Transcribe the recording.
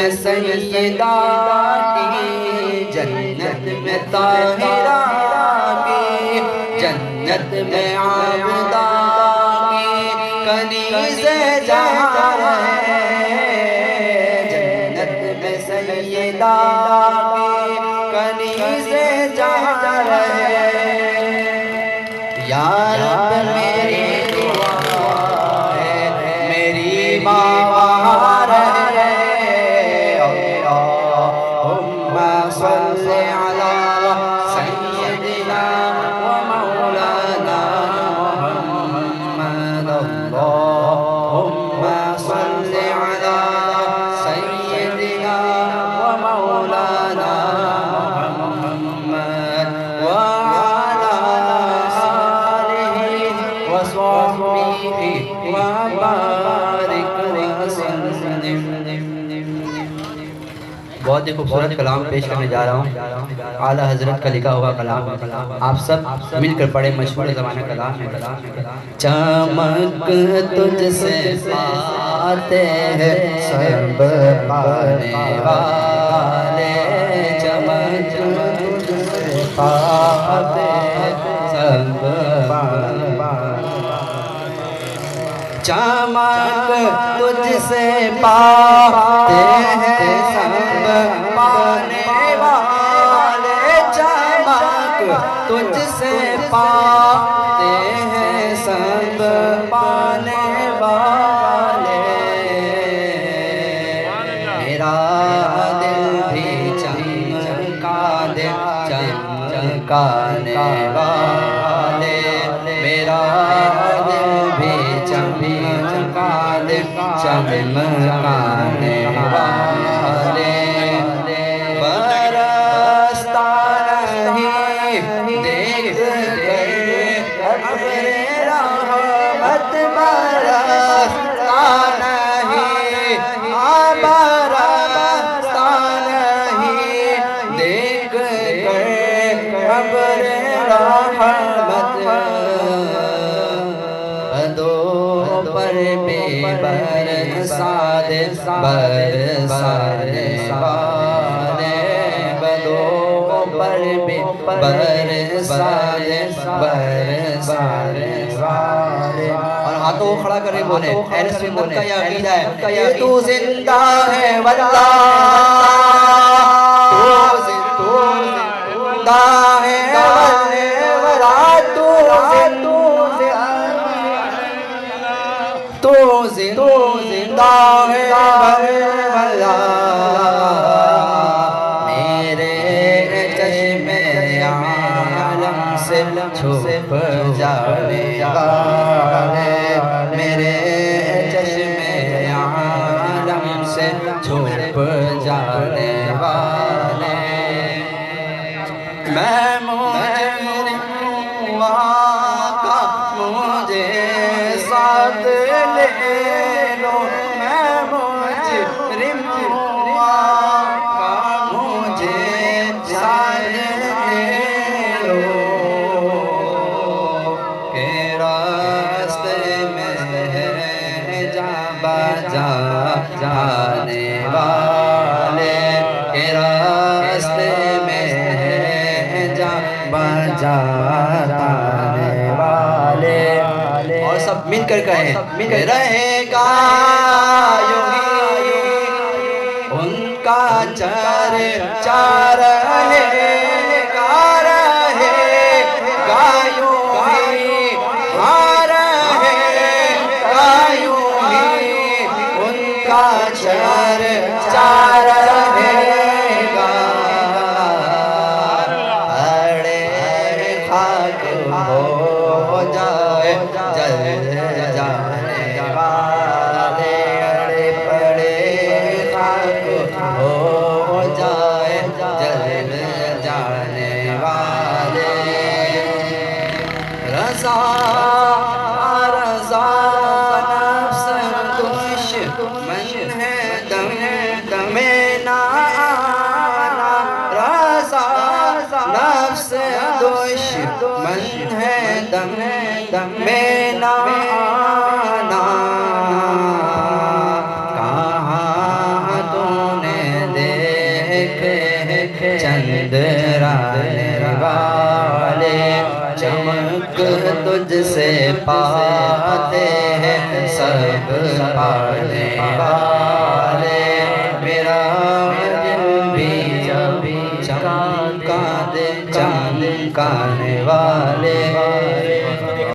میں سیدہ کی، جنت میں طاہرہ کی، جنت میں عابدہ کی کنیز جہاں ہے، جنت میں سیدہ کی کنیز جہاں ہے۔ یا رب میری دعا ہے، میری ماں رہے، اللہم صل علی سیدنا و مولانا محمد، اللہم صل علی سیدنا و مولانا محمد وعلی آلہ وصحبہ وبارک وسلم۔ بہت ہی خوبصورت کلام پیش کرنے جا رہا ہوں، اعلیٰ حضرت کا لکھا ہوا کلام ہے، آپ سب مل کر پڑھیں، مشہور زمانہ کلام ہے۔ چمک تجھ سے پاتے ہیں سب پانے والے، چمک تجھ سے پاتے ہیں سب پانے والے، چمک تجھ سے پاتے ہیں سب پانے والے، چمک تجھ سے پاتے ہیں سب پانے والے، میرا دل بھی چمکا دے چمکانے والے، میرا دل بھی چمکا دے چمکانے والے، برستا نہیں دیکھ کر ابر رحمت، برستا نہیں برستا نہیں دیکھ کر ابر رحمت، بدو پر بھی برسا دے برسانے والے، بدو پر بھی برسا دے برسانے والے، اور ہاتھوں کو کھڑا کرے بولے اہل سنت کا یہ عقیدہ ہے کہ تو زندہ ہے واللہ، تو زندہ ہے تو زندہ ہے واللہ، میرے چشم عالم سے چھپ جانے والے، میرے چشم عالم سے چھپ جانے والے، میں مجرم آقا مجھے ساتھ لے لو، میں مجرم آقا مجھے ساتھ لے لو، کہ راستے میں ہے جاں بجا جانے والے، کہ راستے میں ہے جاں بجا جانے والے، اور سب مل کر کہیں رہے گا یوں ہی ان کا چرچا، رہے گا یوں ہی، ہاں رہے گا یوں ہی ان کا چرچا، رہے گا اڑے خاک ہو جائے جل جانے والے، اڑے پڑے خاک ہو جائے جل جانے والے، رضا رضا نفس دشمن ہے دم نہ آنا، رضا نفس دشمن ہے دم نہ آنا، کہاں تو نے چندرانے والے چمک تجھ سے پاتے ہیں سب پانے والے میرا دل بھی چمکانے والے